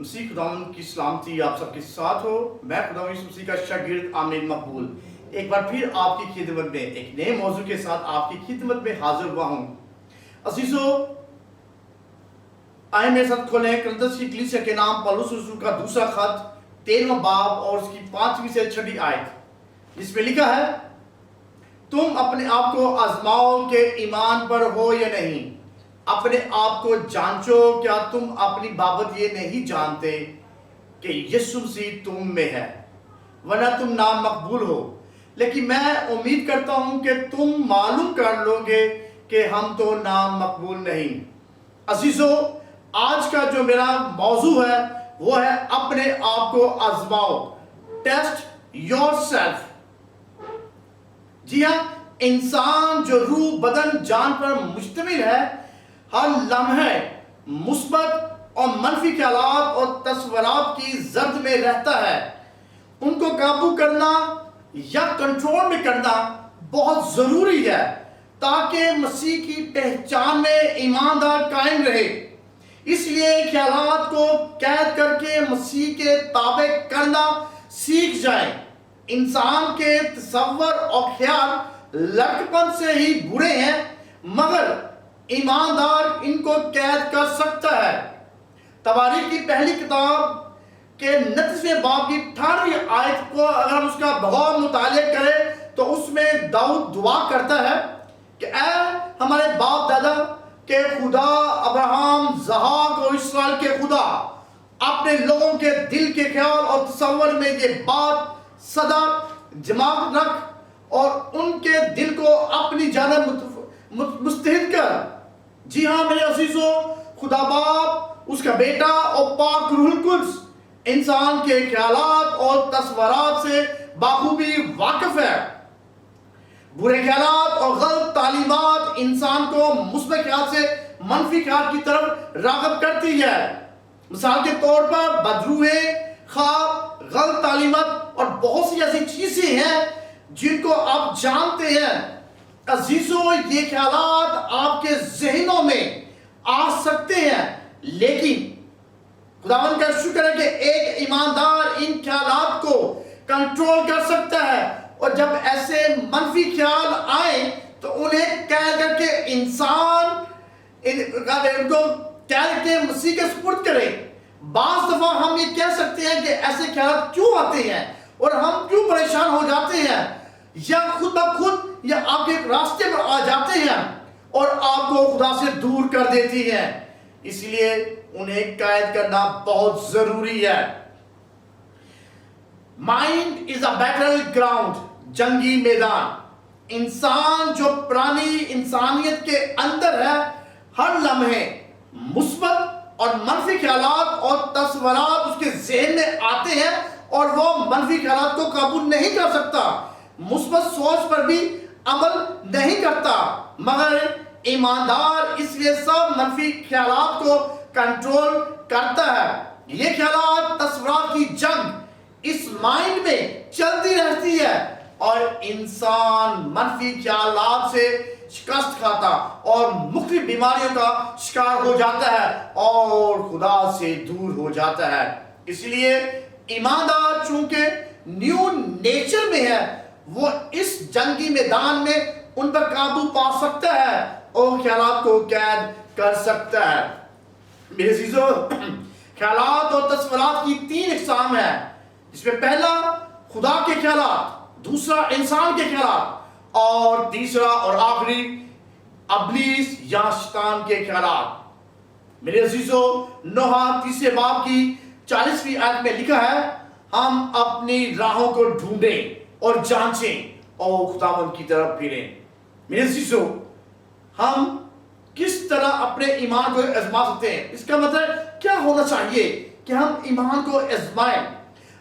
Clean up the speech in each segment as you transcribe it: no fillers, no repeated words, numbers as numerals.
مسیح خداوند کی سلامتی آپ سب کے ساتھ ہو۔ میں خداوند یسوع مسیح کا شاگرد عامر مقبول ایک بار پھر آپ کی خدمت میں ایک نئے موضوع کے ساتھ آپ کی خدمت میں حاضر ہوا ہوں۔ عزیزو، آئے میرے ساتھ کھولیں کرنتھس کی کلیسیا کے نام پولس رسول کا دوسرا خط 13واں باب اور اس کی 5ویں سے 6 آیت، جس میں لکھا ہے، تم اپنے آپ کو آزماؤ کہ ایمان پر ہو یا نہیں، اپنے آپ کو جانچو، کیا تم اپنی بابت یہ نہیں جانتے کہ یسوع مسیح تم میں ہے، ورنہ تم نام مقبول ہو۔ لیکن میں امید کرتا ہوں کہ تم معلوم کر لو گے کہ ہم تو نام مقبول نہیں۔ عزیزو، آج کا جو میرا موضوع ہے وہ ہے اپنے آپ کو آزماؤ، ٹیسٹ یور سیلف۔ جی ہاں، انسان جو روح بدن جان پر مشتمل ہے، ہر لمحے مثبت اور منفی خیالات اور تصورات کی زرد میں رہتا ہے۔ ان کو قابو کرنا یا کنٹرول میں کرنا بہت ضروری ہے تاکہ مسیح کی پہچان میں ایماندار قائم رہے۔ اس لیے خیالات کو قید کر کے مسیح کے تابع کرنا سیکھ جائیں۔ انسان کے تصور اور خیال لڑکپن سے ہی برے ہیں، مگر ایماندار ان کو قید کر سکتا ہے۔ تواریخ کی پہلی کتاب کے 29ویں باب کی 18ویں آیت کو اگر ہم اس کا بغور مطالعہ کریں تو اس میں داؤد دعا کرتا ہے کہ اے ہمارے باپ دادا کے خدا، ابراہم، اسحاق اور اسرائیل کے خدا، اپنے لوگوں کے دل کے خیال اور تصور میں یہ بات سدا جمع رکھ اور ان کے دل کو اپنی جانب مستحد کر۔ جی ہاں میرے عزیزو، خدا باپ، اس کا بیٹا اور پاک روح القدس انسان کے خیالات اور تصورات سے بخوبی واقف ہے۔ برے خیالات اور غلط تعلیمات انسان کو مثبت خیال سے منفی خیال کی طرف راغب کرتی ہے۔ مثال کے طور پر بدروحیں، خواب، غلط تعلیمات اور بہت سی ایسی چیزیں ہیں جن کو آپ جانتے ہیں۔ عزیزو، یہ خیالات آپ کے ذہنوں میں آ سکتے ہیں، لیکن خداوند کا شکر ہے کہ ایک ایماندار ان خیالات کو کنٹرول کر سکتا ہے، اور جب ایسے منفی خیال آئیں تو انہیں قید کر کے انسان ان کو قید کے مسیح کے سپرد کرے۔ بعض دفعہ ہم یہ کہہ سکتے ہیں کہ ایسے خیالات کیوں آتے ہیں اور ہم کیوں پریشان ہو جاتے ہیں، یا خود بخود یا آپ کے راستے پر آ جاتے ہیں اور آپ کو خدا سے دور کر دیتی ہیں۔ اس لیے انہیں قید کرنا بہت ضروری ہے۔ Mind is a battle ground, جنگی میدان۔ انسان جو پرانی انسانیت کے اندر ہے، ہر لمحے مثبت اور منفی خیالات اور تصورات اس کے ذہن میں آتے ہیں اور وہ منفی خیالات کو قابو نہیں کر سکتا، مثبت سوچ پر بھی عمل نہیں کرتا، مگر ایماندار اس لیے سب منفی خیالات کو کنٹرول کرتا ہے۔ یہ خیالات تصورات کی جنگ اس مائنڈ میں چلتی رہتی ہے اور انسان منفی خیالات سے شکست کھاتا اور مختلف بیماریوں کا شکار ہو جاتا ہے اور خدا سے دور ہو جاتا ہے۔ اس لیے ایماندار چونکہ نیو نیچر میں ہے، وہ اس جنگی میدان میں ان پر قابو پا سکتا ہے اور خیالات کو قید کر سکتا ہے۔ میرے عزیزو، خیالات اور تصورات کی 3 اقسام ہیں، جس میں پہلا خدا کے خیالات، دوسرا انسان کے خیالات اور تیسرا اور آخری ابلیس یا شیطان کے خیالات۔ میرے عزیزو، نوح 3 باب کی 40ویں آیت میں لکھا ہے، ہم اپنی راہوں کو ڈھونڈیں اور جانچیں اور خداوند کی طرف پھریں۔ میرے عزیزو، ہم کس طرح اپنے ایمان کو آزما سکتے ہیں؟ اس کا مطلب کیا ہونا چاہیے کہ ہم ایمان کو آزمائیں؟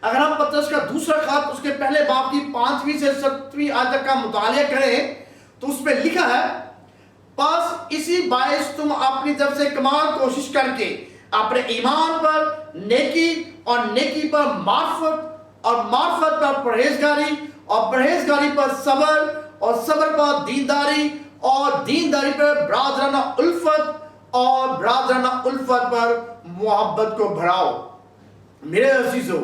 اگر ہم پترس کا دوسرا خط اس کے پہلے باب کی 5ویں سے 7ویں آیت تک کا مطالعہ کریں تو اس میں لکھا ہے، پس اسی باعث تم اپنی طرف سے کمال کوشش کر کے اپنے ایمان پر نیکی اور نیکی پر معرفت اور معرفت پر پرہیزگاری اور پرہیزگاری پر صبر اور صبر پر دینداری اور دینداری پر برادرانہ الفت اور برادرانہ الفت پر محبت کو بڑھاؤ۔ میرے عزیزو،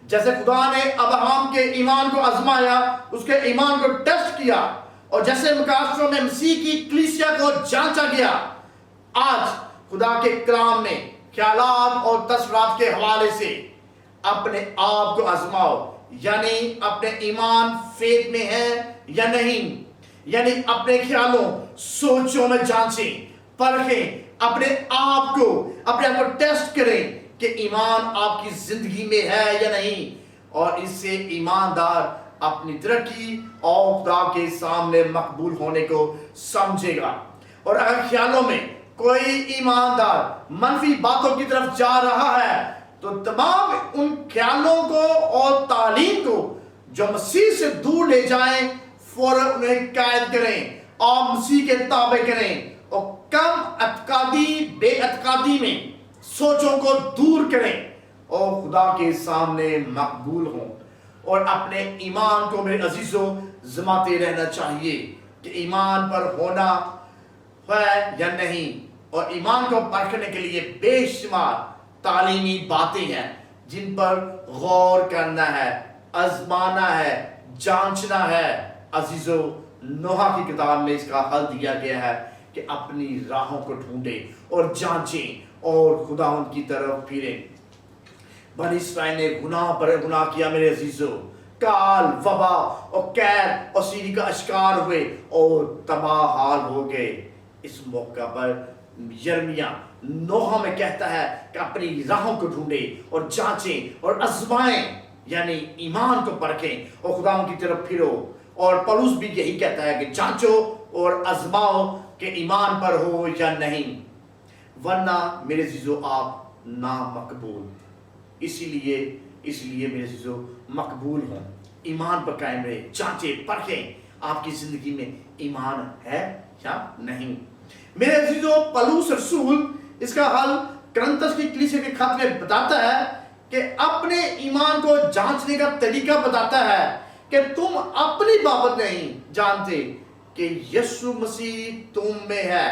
جیسے خدا نے ابراہم کے ایمان کو آزمایا، اس کے ایمان کو ٹیسٹ کیا، اور جیسے مکاشفوں میں مسیح کی کلیسیا کو جانچا گیا، آج خدا کے کلام میں خیالات اور تصورات کے حوالے سے اپنے آپ کو آزماؤ، یعنی اپنے ایمان فیت میں ہے یا نہیں، یعنی اپنے خیالوں سوچوں میں جانچیں، پرکھیں، اپنے آپ کو ٹیسٹ کریں کہ ایمان آپ کی زندگی میں ہے یا نہیں، اور اس سے ایماندار اپنی ترقی اور خدا کے سامنے مقبول ہونے کو سمجھے گا۔ اور اگر خیالوں میں کوئی ایماندار منفی باتوں کی طرف جا رہا ہے تو تمام ان خیالوں کو اور تعلیم کو جو مسیح سے دور لے جائیں، فوراً انہیں قید کریں اور مسیح کے تابع کریں، اور کم اعتقادی بے اعتقادی میں سوچوں کو دور کریں اور خدا کے سامنے مقبول ہوں، اور اپنے ایمان کو میرے عزیزوں زماتے رہنا چاہیے کہ ایمان پر ہونا ہے یا نہیں۔ اور ایمان کو پرکھنے کے لیے بے شمار تعلیمی باتیں ہیں جن پر غور کرنا ہے، آزمانا ہے، جانچنا ہے۔ عزیزو، نوح کی کتاب میں اس کا حل دیا گیا ہے کہ اپنی راہوں کو ڈھونڈیں اور جانچیں اور خدا ان کی طرف پھریں۔ بنی اسرائیل نے گناہ پر گناہ کیا میرے عزیزو، کال، وبا اور قید اور سیری کا اشکار ہوئے اور تباہ حال ہو گئے۔ اس موقع پر یرمیہ نوح میں کہتا ہے کہ اپنی راہوں کو ڈھونڈیں اور جانچیں اور آزمائیں، یعنی ایمان کو پرکھیں اور خدا ان کی طرف پھرو۔ اور پولس بھی یہی کہتا ہے کہ جانچو اور آزماؤ کہ ایمان پر ہو یا نہیں، ورنہ میرے عزیزو آپ نامقبول۔ اسی لیے میرے عزیزو مقبول ہوں، ایمان پر قائم رہے، جانچیں پرکھیں آپ کی زندگی میں ایمان ہے یا نہیں۔ میرے عزیزو، پولس رسول اس کا حل کرنتس کی کلیسیا کے خط میں بتاتا ہے کہ اپنے ایمان کو جانچنے کا طریقہ بتاتا ہے کہ تم اپنی بابت نہیں جانتے کہ یسوع مسیح تم میں ہے،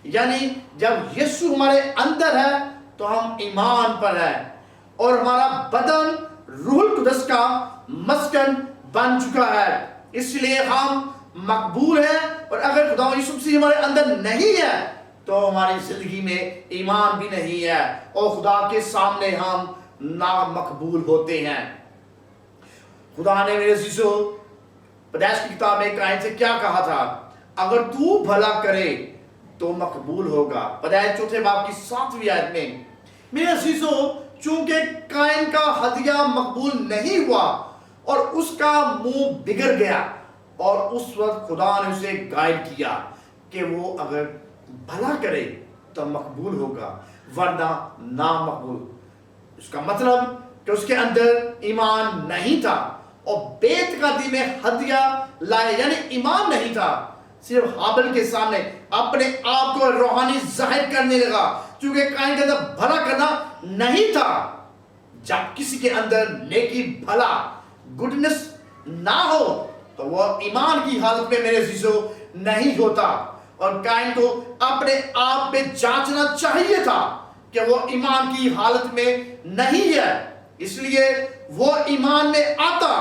یعنی جب یسوع ہمارے اندر ہے تو ہم ایمان پر ہے، اور ہمارا بدن روح القدس کا مسکن بن چکا ہے، اس لیے ہم مقبول ہیں۔ اور اگر خدا یسوع مسیح ہمارے اندر نہیں ہے تو ہماری زندگی میں ایمان بھی نہیں ہے، اور خدا کے سامنے ہم نامقبول ہوتے ہیں۔ خدا نے میرے عزیزو پیدائش کی کتاب میں قائن سے کیا کہا تھا؟ اگر تو بھلا کرے تو مقبول ہوگا، پیدائش 4 باب کی 7ویں آیت میں۔ میرے عزیزو، چونکہ قائن کا ہدیہ مقبول نہیں ہوا اور اس کا منہ بگڑ گیا، اور اس وقت خدا نے اسے گائیڈ کیا کہ وہ اگر بھلا کرے تو مقبول ہوگا، ورنہ نامقبول۔ اس کا مطلب کہ اس کے اندر ایمان نہیں تھا، اور بے اعتقادی میں ہدیہ لائے، یعنی ایمان نہیں تھا، صرف ہابل کے سامنے اپنے آپ کو روحانی ظاہر کرنے لگا، چونکہ قائن کے اندر بھلا کرنا نہیں تھا۔ جب کسی کے اندر نیکی، بھلا، گڈنس نہ ہو تو وہ ایمان کی حالت میں میرے عزیزو نہیں ہوتا، اور قائن کو اپنے آپ میں جانچنا چاہیے تھا کہ وہ ایمان کی حالت میں نہیں ہے، اس لیے وہ ایمان میں آتا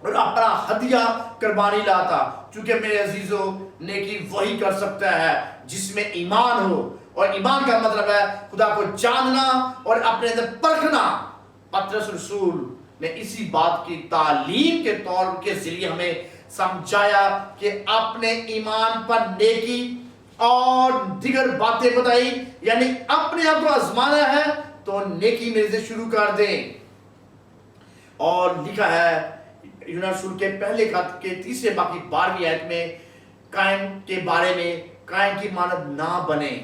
اور اپنا ہدیہ قربانی لاتا، چونکہ میرے عزیزو نیکی وہی کر سکتا ہے جس میں ایمان ہو، اور ایمان کا مطلب ہے خدا کو جاننا اور اپنے اندر پرکھنا۔ پترس رسول نے اسی بات کی تعلیم کے طور کے ذریعے ہمیں سمجھایا کہ اپنے ایمان پر نیکی اور دیگر باتیں بتائی، یعنی اپنے آپ کو آزمانا ہے تو نیکی میرے سے شروع کر دیں۔ اور لکھا ہے یونان رسول کے پہلے خط کے 3 باب کی 12ویں آیت میں قائن کے بارے میں، قائن کی مانند نہ بنے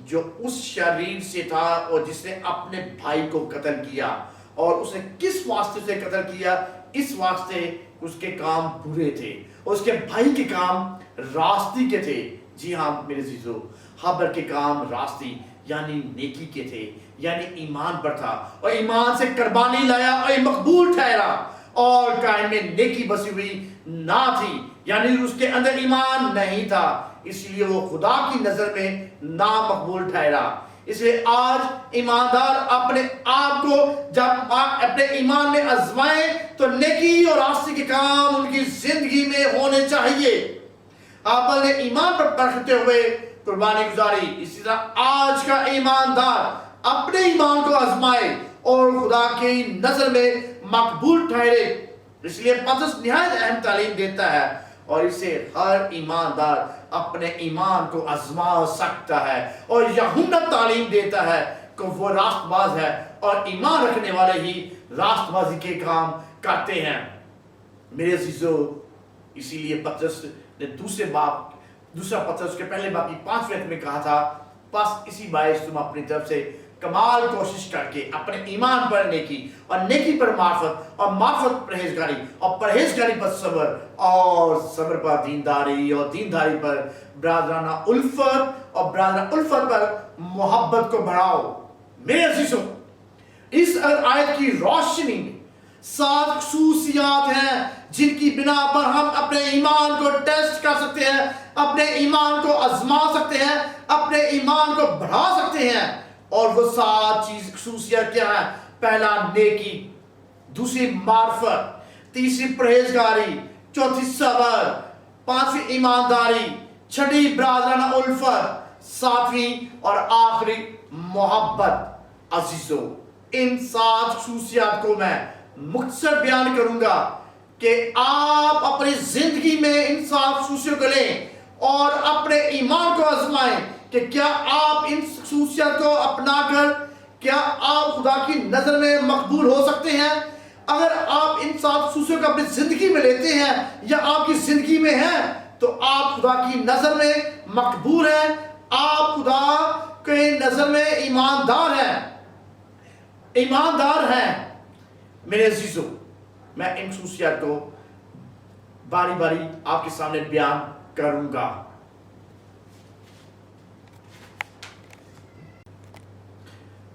جو اس شریر سے تھا اور جس نے اپنے بھائی کو قتل کیا، اور اس نے کس واسطے سے قتل کیا؟ اس واسطے اس کے کام برے تھے اور اس کے بھائی کے کام راستی کے تھے۔ جی ہاں میرے عزیزو، ہابل کے کام راستی یعنی نیکی کے تھے، یعنی ایمان پر تھا، اور ایمان سے قربانی لایا اور مقبول ٹھہرا، اور قائن میں نیکی بسی ہوئی نہ تھی، یعنی اس کے اندر ایمان نہیں تھا، اس لیے وہ خدا کی نظر میں نامقبول ٹھہرا۔ اس لیے آج ایماندار اپنے آپ کو جب اپنے ایمان میں آزمائیں تو نیکی اور راستے کے کام ان کی زندگی میں ہونے چاہیے۔ ہابل نے ایمان پر پرکھتے ہوئے قربانی گزاری، اسی طرح آج کا ایماندار اپنے ایمان کو آزمائے اور خدا کی نظر میں مقبول ٹھہرے۔ اس لیے پترس نہایت اہم تعلیم دیتا ہے اور اسے ہر ایماندار اپنے ایمان کو آزما سکتا ہے، اور یوحنا تعلیم دیتا ہے کہ وہ راست باز ہے اور ایمان رکھنے والے ہی راست بازی کے کام کرتے ہیں۔ میرے عزیزو، اسی لیے پترس نے دوسرا پترس کے پہلے باب کی 5 آیت میں کہا تھا، بس اسی باعث تم اپنی طرف سے کمال کوشش کر کے اپنے ایمان پر نیکی، اور نیکی پر معرفت، اور معرفت پرہیزگاری، اور پرہیزگاری پر صبر، اور صبر پر دینداری، اور دینداری پر برادرانہ الفت، اور برادرانہ الفت پر محبت کو بڑھاؤ۔ میرے عزیزوں، اس آیت کی روشنی میں 7 خصوصیات ہیں جن کی بنا پر ہم اپنے ایمان کو ٹیسٹ کر سکتے ہیں، اپنے ایمان کو آزما سکتے ہیں، اپنے ایمان کو بڑھا سکتے ہیں۔ اور وہ 7 خصوصیات کیا ہیں؟ پہلا نیکی، دوسری معرفت، تیسری پرہیزگاری، چوتھی صبر، 5ویں ایمانداری، 6 برادرانہ الفت، 7ویں اور آخری محبت۔ عزیزو، ان 7 خصوصیات کو میں مختصر بیان کروں گا کہ آپ اپنی زندگی میں ان 7 خصوصیات کو لیں اور اپنے ایمان کو آزمائیں کہ کیا آپ ان خصوصیات کو اپنا کر کیا آپ خدا کی نظر میں مقبول ہو سکتے ہیں۔ اگر آپ ان 7 خصوصیات کو اپنی زندگی میں لیتے ہیں یا آپ کی زندگی میں ہیں تو آپ خدا کی نظر میں مقبول ہیں، آپ خدا کی نظر میں ایماندار ہیں۔ میرے عزیزو، میں ان خصوصیات کو باری باری آپ کے سامنے بیان کروں گا۔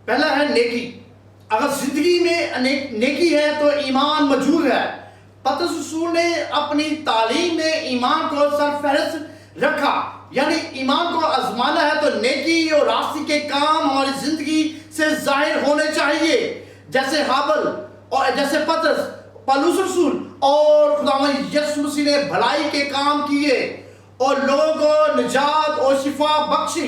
پہلا ہے نیکی۔ اگر زندگی میں نیکی ہے تو ایمان موجود ہے۔ پترس رسول نے اپنی تعلیم میں ایمان کو سرفہرست رکھا، یعنی ایمان کو آزمانا ہے تو نیکی اور راستے کے کام ہماری زندگی سے ظاہر ہونے چاہیے، جیسے ہابل اور جیسے پترس، پولس رسول اور خداوند یسوع مسیح نے بھلائی کے کام کیے اور لوگوں کو نجات اور شفا بخشی۔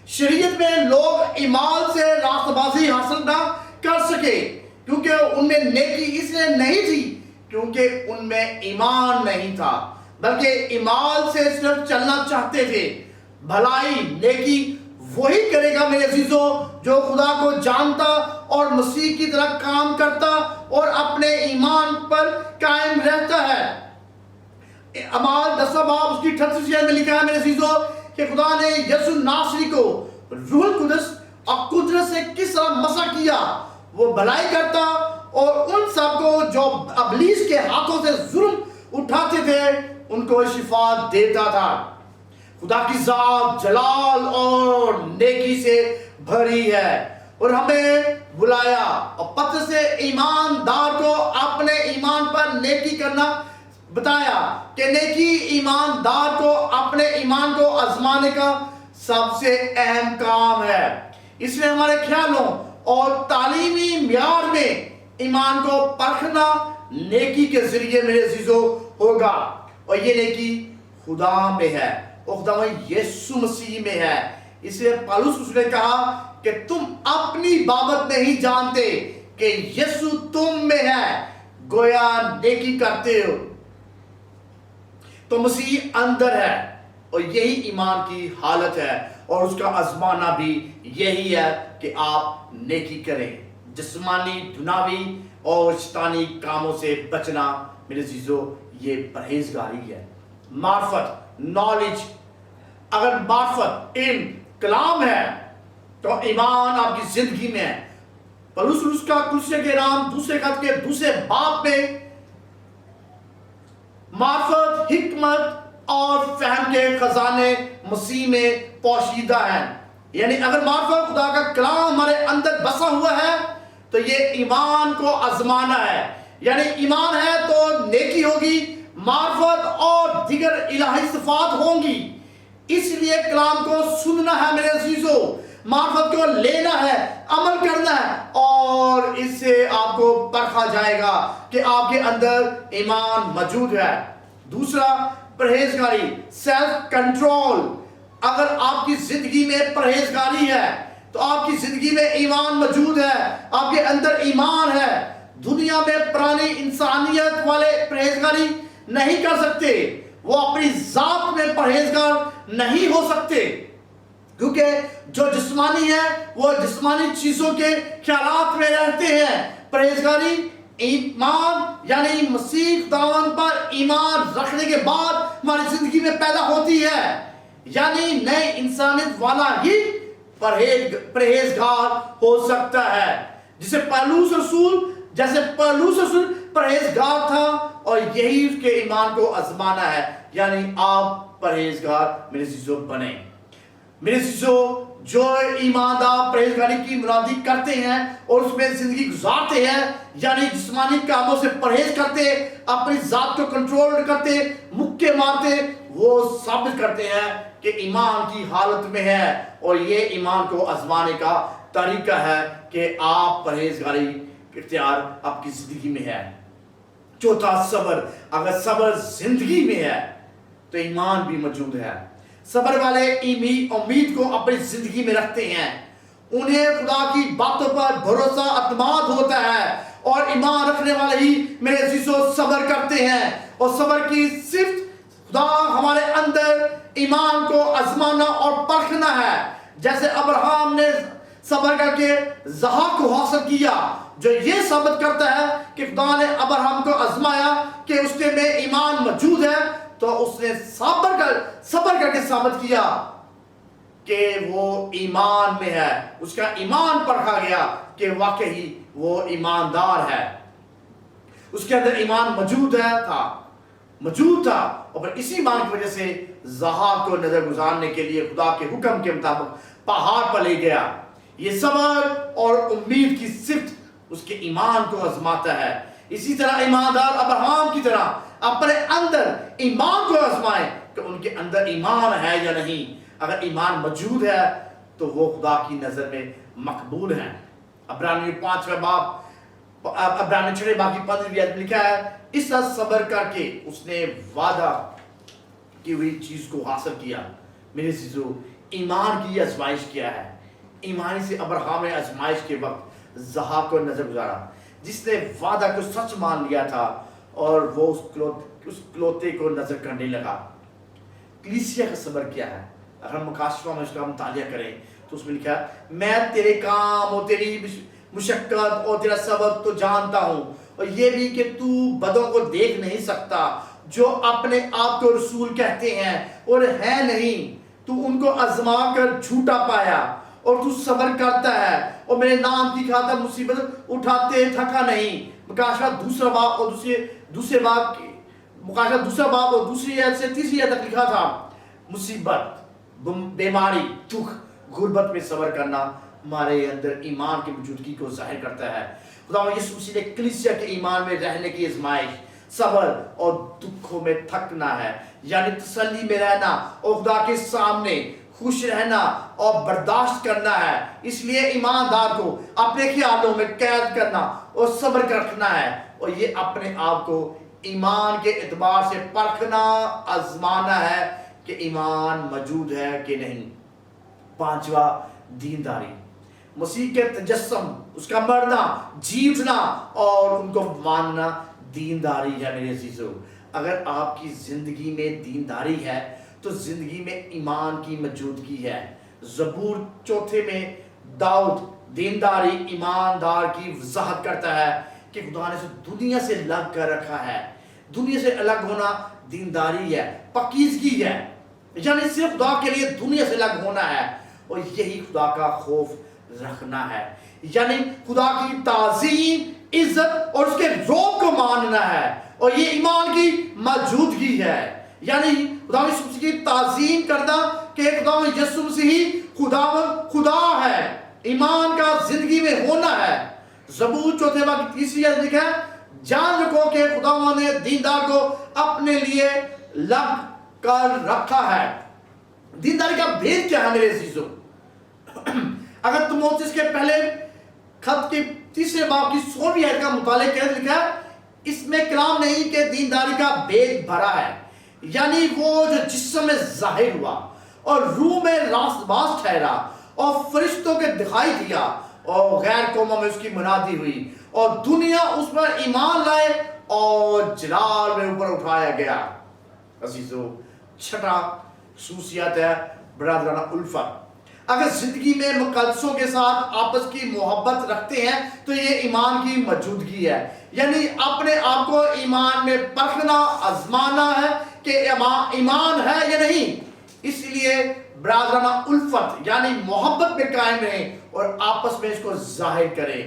شریعت میں لوگ ایمان سے راست بازی حاصل نہ کر سکے کیونکہ ان میں نیکی اس لیے نہیں تھی کیونکہ ان میں ایمان نہیں تھا، بلکہ ایمان سے صرف چلنا چاہتے تھے۔ بھلائی، نیکی وہی کرے گا میرے عزیزوں جو خدا کو جانتا اور مسیح کی طرح کام کرتا اور اپنے ایمان پر قائم رہتا ہے۔ اعمال 10 باب اس کی 38 میں لکھا ہے میرے عزیزوں کہ خدا نے یسوع ناصری کو روح القدس اور قدرت سے کس طرح مسح کیا، وہ بھلائی کرتا اور ان سب کو جو ابلیس کے ہاتھوں سے ظلم اٹھاتے تھے ان کو شفا دیتا تھا۔ خدا کی ذات جلال اور نیکی سے بھری ہے اور ہمیں بلایا اور پترس سے ایماندار کو اپنے ایمان پر نیکی کرنا بتایا کہ نیکی ایماندار کو اپنے ایمان کو آزمانے کا سب سے اہم کام ہے۔ اس لیے ہمارے خیالوں اور تعلیمی معیار میں ایمان کو پرکھنا نیکی کے ذریعے میرے عزیزوں ہوگا، اور یہ نیکی خدا میں ہے اور خداوند یسوع مسیح میں ہے۔ اس لیے پولس رسول نے کہا کہ تم اپنی بابت نہیں جانتے کہ یسوع تم میں ہے، گویا نیکی کرتے ہو تو مسیح اندر ہے، اور یہی ایمان کی حالت ہے اور اس کا آزمانا بھی یہی ہے کہ آپ نیکی کریں۔ جسمانی، دنیاوی اور شیطانی کاموں سے بچنا میرے عزیزو یہ پرہیزگاری ہے۔ معرفت، نالج، اگر معرفت علم کلام ہے تو ایمان آپ کی زندگی میں ہے۔ پولس رسول کا کلسیہ کے نام دوسرے خط کے 2 باب میں معرفت، حکمت اور فہم کے خزانے مسیح میں پوشیدہ ہیں۔ یعنی اگر معرفت خدا کا کلام ہمارے اندر بسا ہوا ہے تو یہ ایمان کو آزمانا ہے، یعنی ایمان ہے تو نیکی ہوگی، معرفت اور دیگر الہی صفات ہوں گی۔ اس لیے کلام کو سننا ہے میرے عزیزو۔ معرفت کو لینا ہے، عمل کرنا ہے، اور اس سے آپ کو پرکھا جائے گا کہ آپ کے اندر ایمان موجود ہے۔ دوسرا، پرہیزگاری، سیلف کنٹرول۔ اگر آپ کی زندگی میں پرہیزگاری ہے تو آپ کی زندگی میں ایمان موجود ہے، آپ کے اندر ایمان ہے۔ دنیا میں پرانی انسانیت والے پرہیزگاری نہیں کر سکتے، وہ اپنی ذات میں پرہیزگار نہیں ہو سکتے، کیونکہ جو جسمانی ہے وہ جسمانی چیزوں کے خیالات میں رہتے ہیں۔ پرہیزگاری ایمان یعنی مسیح خداوند پر ایمان رکھنے کے بعد ہماری زندگی میں پیدا ہوتی ہے، یعنی نئے انسانیت والا ہی پرہیزگار ہو سکتا ہے۔ جیسے پولس رسول پرہیزگار تھا، اور یہی اس کے ایمان کو آزمانا ہے، یعنی آپ پرہیزگار میرے عزیزو بنیں۔ میرے عزیزو، جو ایماندار پرہیزگاری کی مرادی کرتے ہیں اور اس میں زندگی گزارتے ہیں، یعنی جسمانی کاموں سے پرہیز کرتے، اپنی ذات کو کنٹرول کرتے، مکے مارتے، وہ ثابت کرتے ہیں کہ ایمان کی حالت میں ہے، اور یہ ایمان کو آزمانے کا طریقہ ہے کہ آپ پرہیزگاری اختیار آپ کی زندگی میں ہے۔ چوتھا، صبر۔ اگر صبر زندگی میں ہے تو ایمان بھی موجود ہے۔ صبر والے امید کو اپنی زندگی میں رکھتے ہیں، انہیں خدا کی باتوں پر بھروسہ اعتماد ہوتا ہے، اور ایمان رکھنے والے ہی میرے عزیزو صبر کرتے ہیں۔ اور صبر کی صرف خدا ہمارے اندر ایمان کو آزمانا اور پرکھنا ہے، جیسے ابراہیم نے صبر کر کے اسحاق کو حاصل کیا، جو یہ ثابت کرتا ہے کہ خدا نے ابراہیم کو آزمایا کہ اس کے میں ایمان موجود ہے، تو اس نے صبر کر کے ثابت کیا کہ وہ ایمان میں ہے، اس کا ایمان پرکھا گیا کہ واقعی وہ ایماندار ہے، اس کے اندر ایمان موجود تھا، اور اسی ایمان کی وجہ سے اسحاق کو نظر گزارنے کے لیے خدا کے حکم کے مطابق پہاڑ پر لے گیا۔ یہ صبر اور امید کی صفت اس کے ایمان کو آزماتا ہے۔ اسی طرح ایماندار ابراہیم کی طرح اپنے اندر ایمان کو آزمائے کہ ان کے اندر ایمان ہے یا نہیں۔ اگر ایمان موجود ہے تو وہ خدا کی نظر میں مقبول ہے۔ عبرانیوں 5 باب عبرانیوں 6 باب کی 15ویں آیت میں لکھا ہے، اس طرح صبر کر کے اس نے وعدہ کی ہوئی چیز کو حاصل کیا۔ میرے عزیزو، ایمان کی آزمائش کیا ہے؟ ایمانی سے ابراہیم نے آزمائش کے وقت اسحاق کو نظر گزارا، جس نے وعدہ کو سچ مان لیا تھا، اور وہ اس کلوتے کو نظر کرنے لگا۔ کلیسیا کا صبر کیا ہے؟ اگر ہم مکاشفہ میں اس کا مطالعہ کریں تو اس میں لکھا ہے، میں تیرے کام اور تیری مشقت اور تیرا صبر تو جانتا ہوں، اور یہ بھی کہ تو بدوں کو دیکھ نہیں سکتا، جو اپنے آپ کو رسول کہتے ہیں اور ہے نہیں، تو ان کو آزما کر جھوٹا پایا، اور تو صبر کرتا ہے اور میرے نام کی خاطر مصیبت اٹھاتے تھکا نہیں۔ مکاشفہ دوسرا باب اور دوسری آیت سے تیسری آیت تک لکھا تھا، مصیبت، بیماری، دکھ، غربت میں صبر کرنا ہمارے اندر ایمان کی موجودگی کو ظاہر کرتا ہے۔ خدا یسوع مسیح نے کلیسیا کے ایمان میں رہنے کی آزمائش، صبر اور دکھوں میں تھکنا ہے، یعنی تسلی میں رہنا اور خدا کے سامنے خوش رہنا اور برداشت کرنا ہے۔ اس لیے ایماندار کو اپنے خیالوں میں قید کرنا اور صبر رکھنا ہے، اور یہ اپنے آپ کو ایمان کے اعتبار سے پرکھنا، آزمانا ہے کہ ایمان موجود ہے کہ نہیں۔ 5واں، دینداری۔ مسیح کے تجسم، اس کا مرنا، جی اٹھنا اور ان کو ماننا دینداری ہے۔ میرے عزیزو، اگر آپ کی زندگی میں دینداری ہے تو زندگی میں ایمان کی موجودگی ہے۔ زبور 4 میں داؤد دینداری، ایماندار کی وضاحت کرتا ہے کہ خدا نے اسے دنیا سے الگ کر رکھا ہے۔ دنیا سے الگ ہونا دینداری ہے، پاکیزگی ہے، یعنی صرف خدا کے لیے دنیا سے الگ ہونا ہے، اور یہی خدا کا خوف رکھنا ہے، یعنی خدا کی تعظیم، عزت اور اس کے روب کو ماننا ہے، اور یہ ایمان کی موجودگی ہے، یعنی خدا یسوع کی تعظیم کرنا کہ خدا یسوع مسیح خدا ہے، ایمان کا زندگی میں ہونا ہے۔ زبور 4 باب کی 3 آیت لکھا ہے، جان رکھو کہ خدا نے دیندار کو اپنے لیے لگ کر رکھا ہے۔ دینداری کا بھید کیا ہے میرے عزیزو؟ اگر تimotheus کے پہلے خط کے 3 باب کی 16 آیت کا مطالعہ کریں لکھا ہے اس میں کلام نہیں کہ دینداری کا بھید بھرا ہے، یعنی وہ جو جسم میں ظاہر ہوا اور روح میں راست باز ٹھہرا اور فرشتوں کے دکھائی دیا اور غیر قوموں میں اس کی منادی ہوئی اور دنیا اس پر ایمان لائے اور جلال میں اوپر اٹھایا گیا۔ عزیزو، چھٹا خصوصیت ہے برادرانہ الفت۔ اگر زندگی میں مقدسوں کے ساتھ آپس کی محبت رکھتے ہیں تو یہ ایمان کی موجودگی ہے، یعنی اپنے آپ کو ایمان میں پرکھنا، آزمانا ہے کہ ایمان ہے یا نہیں۔ اس لیے برادرانہ الفت یعنی محبت میں قائم رہیں اور آپس میں اس کو ظاہر کریں،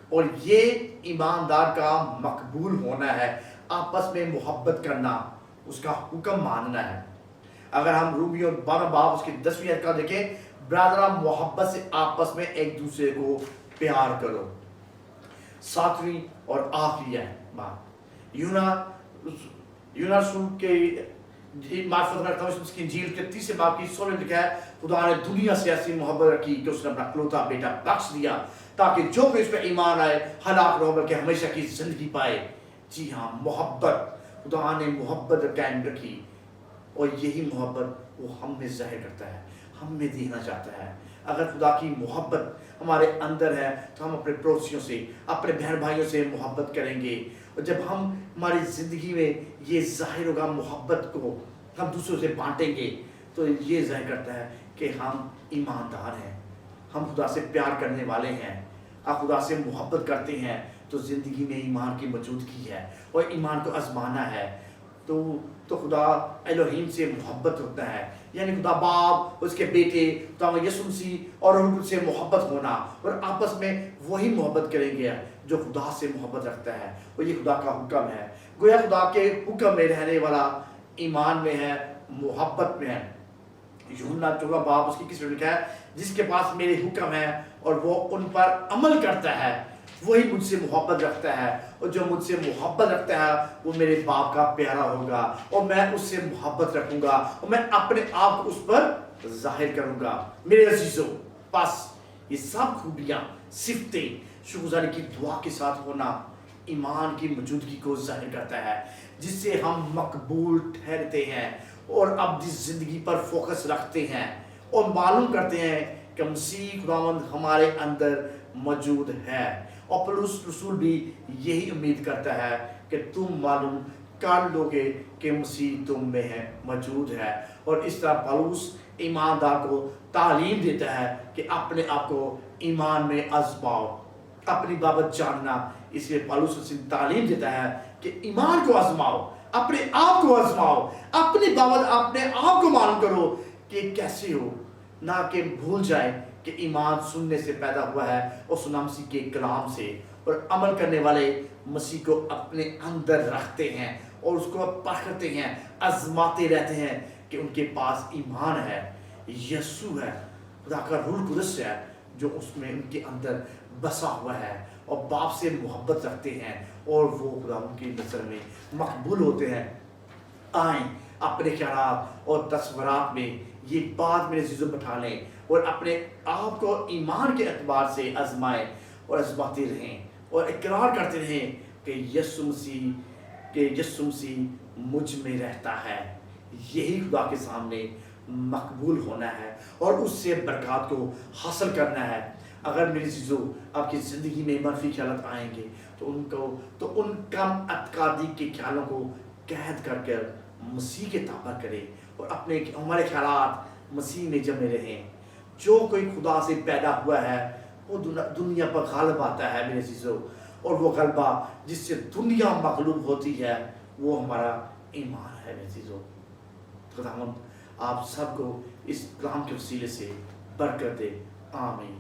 اور یہ ایماندار کا مقبول ہونا ہے، آپس میں محبت کرنا، اس کا حکم ماننا ہے۔ اگر ہم رومیو 12 باب اس کی 10ویں آیت کا دیکھیں، برادران محبت سے آپس میں ایک دوسرے کو پیار کرو۔ 7ویں اور آخری ہے بات، یونا رسول کے معرفت کرتا ہوں اس کی انجیل کے 30 باب کی 16 لکھا ہے، خدا نے دنیا سے ایسی محبت رکھی کہ اس نے اپنا اکلوتا بیٹا بخش دیا تاکہ جو کوئی اس پہ ایمان آئے ہلاک نہ ہو بلکہ ہمیشہ کی زندگی پائے۔ جی ہاں، محبت، خدا نے محبت قائم رکھی اور یہی محبت وہ ہم میں ظاہر کرتا ہے، ہم میں دینا چاہتا ہے۔ اگر خدا کی محبت ہمارے اندر ہے تو ہم اپنے پڑوسیوں سے، اپنے بہن بھائیوں سے محبت کریں گے، اور جب ہماری زندگی میں یہ ظاہر ہوگا، محبت کو ہم دوسروں سے بانٹیں گے تو یہ ظاہر کرتا ہے کہ ہم ایماندار ہیں، ہم خدا سے پیار کرنے والے ہیں، آپ خدا سے محبت کرتے ہیں تو زندگی میں ایمان کی موجودگی ہے اور ایمان کو آزمانا ہے۔ تو خدا الہیم سے محبت ہوتا ہے، یعنی خدا باپ، اس کے بیٹے خدا یسوع مسیح اور روح القدس سے محبت ہونا، اور آپس میں وہی محبت کریں گے جو خدا سے محبت رکھتا ہے، اور یہ خدا کا حکم ہے۔ گویا خدا کے حکم میں رہنے والا ایمان میں ہے، محبت میں ہے۔ یوحنا 14 باب اس کی 21 لکھا ہے، جس کے پاس میرے حکم ہے اور وہ ان پر عمل کرتا ہے وہی مجھ سے محبت رکھتا ہے، اور جو مجھ سے محبت رکھتا ہے وہ میرے باپ کا پیارا ہوگا اور میں اس سے محبت رکھوں گا اور میں اپنے آپ کو اس پر ظاہر کروں گا۔ میرے عزیزوں، پس یہ سب خوبیاں، صفتیں شکرگزاری کی دعا کے ساتھ ہونا ایمان کی موجودگی کو ظاہر کرتا ہے، جس سے ہم مقبول ٹھہرتے ہیں اور اپنی زندگی پر فوکس رکھتے ہیں اور معلوم کرتے ہیں کہ مسیح خداوند ہمارے اندر موجود ہے۔ اور پولس رسول بھی یہی امید کرتا ہے کہ تم معلوم کر لو گے کہ مسیح تم میں ہے، موجود ہے، اور اس طرح پولس ایماندار کو تعلیم دیتا ہے کہ اپنے آپ کو ایمان میں آزماؤ، اپنی بابت جاننا۔ اس لیے پولس اسے تعلیم دیتا ہے کہ ایمان کو آزماؤ، اپنے آپ کو آزماؤ، اپنی بابت اپنے آپ کو معلوم کرو کہ کیسے ہو، نہ کہ بھول جائے کہ ایمان سننے سے پیدا ہوا ہے اور سنا مسیح کے کلام سے، اور عمل کرنے والے مسیح کو اپنے اندر رکھتے ہیں اور اس کو پرکھتے ہیں، آزماتے رہتے ہیں کہ ان کے پاس ایمان ہے، یسوع ہے، خدا کا روح القدس ہے جو اس میں ان کے اندر بسا ہوا ہے، اور باپ سے محبت رکھتے ہیں اور وہ خدا ان کی نظر میں مقبول ہوتے ہیں۔ آئیں اپنے خیالات اور تصورات میں یہ بات میرے عزیزوں بٹھا لیں اور اپنے آپ کو ایمان کے اعتبار سے آزمائیں اور آزماتے رہیں اور اقرار کرتے رہیں کہ یسوع مسیح مجھ میں رہتا ہے۔ یہی خدا کے سامنے مقبول ہونا ہے اور اس سے برکات کو حاصل کرنا ہے۔ اگر میری عزیزوں آپ کی زندگی میں منفی خیالات آئیں گے تو ان کم اعتقادی کے خیالوں کو قید کر مسیح کے تابع کریں اور ہمارے خیالات مسیح میں جمے رہیں۔ جو کوئی خدا سے پیدا ہوا ہے وہ دنیا پر غالب آتا ہے میرے عزیزوں، اور وہ غلبہ جس سے دنیا مغلوب ہوتی ہے وہ ہمارا ایمان ہے میرے عزیزوں۔ خداوند آپ سب کو اس کلام کے وسیلے سے برکت دے، آمین۔